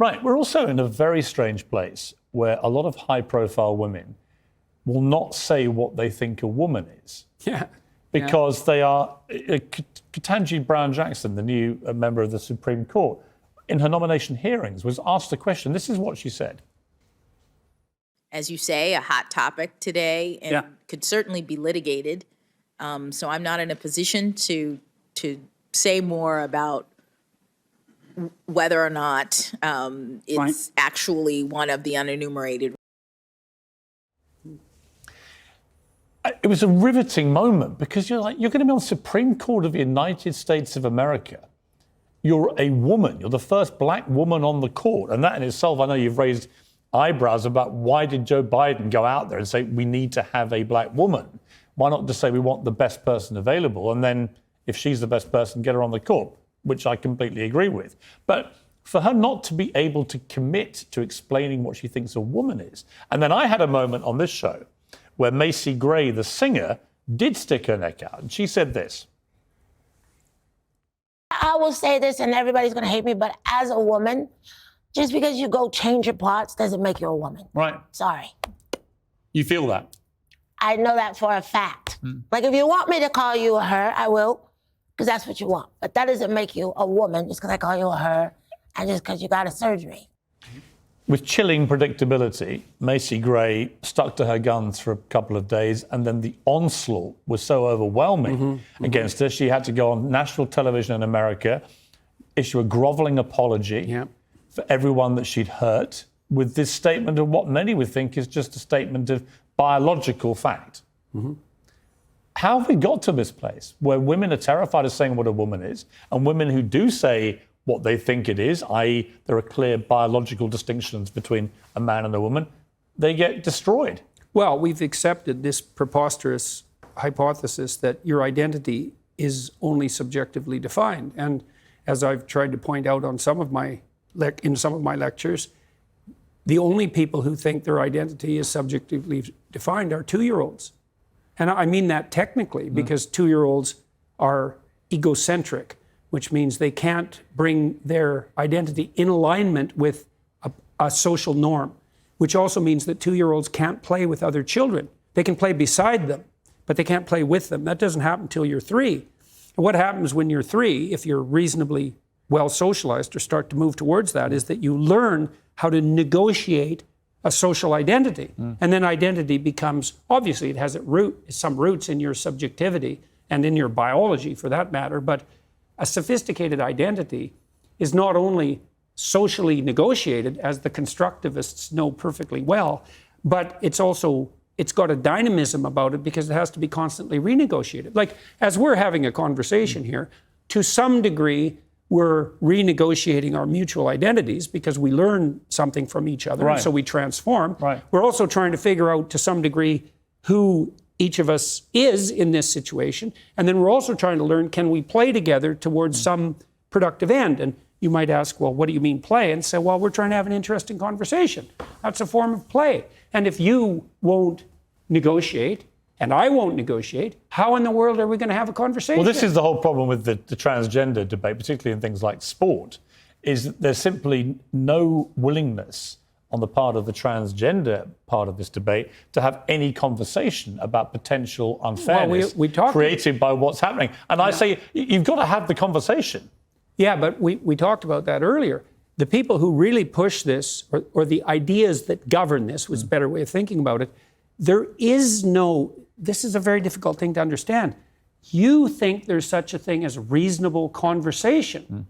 Right. We're also in a very strange place where a lot of high-profile women will not say what they think a woman is. Yeah. Because they are... Ketanji Brown-Jackson, the new member of the Supreme Court, in her nomination hearings, was asked a question. This is what she said. As you say, a hot topic today and could certainly be litigated. So I'm not in a position to say more about whether or not it's actually one of the unenumerated. It was a riveting moment because you're going to be on the Supreme Court of the United States of America. You're a woman. You're the first black woman on the court. And that in itself, I know you've raised eyebrows about why did Joe Biden go out there and say we need to have a black woman? Why not just say we want the best person available? And then if she's the best person, get her on the court, which I completely agree with. But for her not to be able to commit to explaining what she thinks a woman is. And then I had a moment on this show where Macy Gray, the singer, did stick her neck out. And she said this. I will say this, and everybody's going to hate me, but as a woman, just because you go change your parts doesn't make you a woman. Right. Sorry. You feel that? I know that for a fact. Like, if you want me to call you a her, I will, because that's what you want. But that doesn't make you a woman just because I call you a her and just because you got a surgery. With chilling predictability, Macy Gray stuck to her guns for a couple of days, and then the onslaught was so overwhelming against her, she had to go on national television in America, issue a groveling apology for everyone that she'd hurt, with this statement of what many would think is just a statement of biological fact. How have we got to this place where women are terrified of saying what a woman is, and women who do say what they think it is, i.e. there are clear biological distinctions between a man and a woman, they get destroyed? Well, we've accepted this preposterous hypothesis that your identity is only subjectively defined. And as I've tried to point out on some of my lectures, the only people who think their identity is subjectively defined are 2-year-olds. And I mean that technically, because 2-year-olds are egocentric, which means they can't bring their identity in alignment with a social norm, which also means that 2-year-olds can't play with other children. They can play beside them, but they can't play with them. That doesn't happen until you're 3. And what happens when you're 3, if you're reasonably well socialized or start to move towards that, is that you learn how to negotiate a social identity. And then identity becomes, obviously it has some roots in your subjectivity and in your biology for that matter, but a sophisticated identity is not only socially negotiated, as the constructivists know perfectly well, but it's got a dynamism about it because it has to be constantly renegotiated. Like, as we're having a conversation here, to some degree, we're renegotiating our mutual identities because we learn something from each other, and so we transform. We're also trying to figure out, to some degree, who each of us is in this situation. And then we're also trying to learn, can we play together towards some productive end? And you might ask, well, what do you mean play? And say, well, we're trying to have an interesting conversation. That's a form of play. And if you won't negotiate, and I won't negotiate, how in the world are we going to have a conversation? Well, this is the whole problem with the transgender debate, particularly in things like sport, is that there's simply no willingness on the part of the transgender part of this debate to have any conversation about potential unfairness created by what's happening. And I say, you've got to have the conversation. Yeah, but we talked about that earlier. The people who really push this, or the ideas that govern this, was a better way of thinking about it, this is a very difficult thing to understand. You think there's such a thing as reasonable conversation.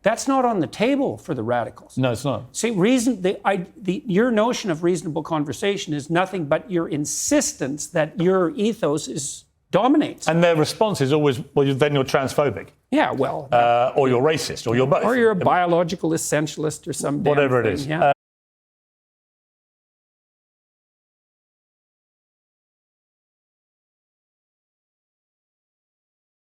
That's not on the table for the radicals. No, it's not. See, your notion of reasonable conversation is nothing but your insistence that your ethos dominates. And their response is always, well, then you're transphobic. Yeah, well. Or you're racist, or you're both. Or you're a biological essentialist or some whatever damn it is. thing, yeah.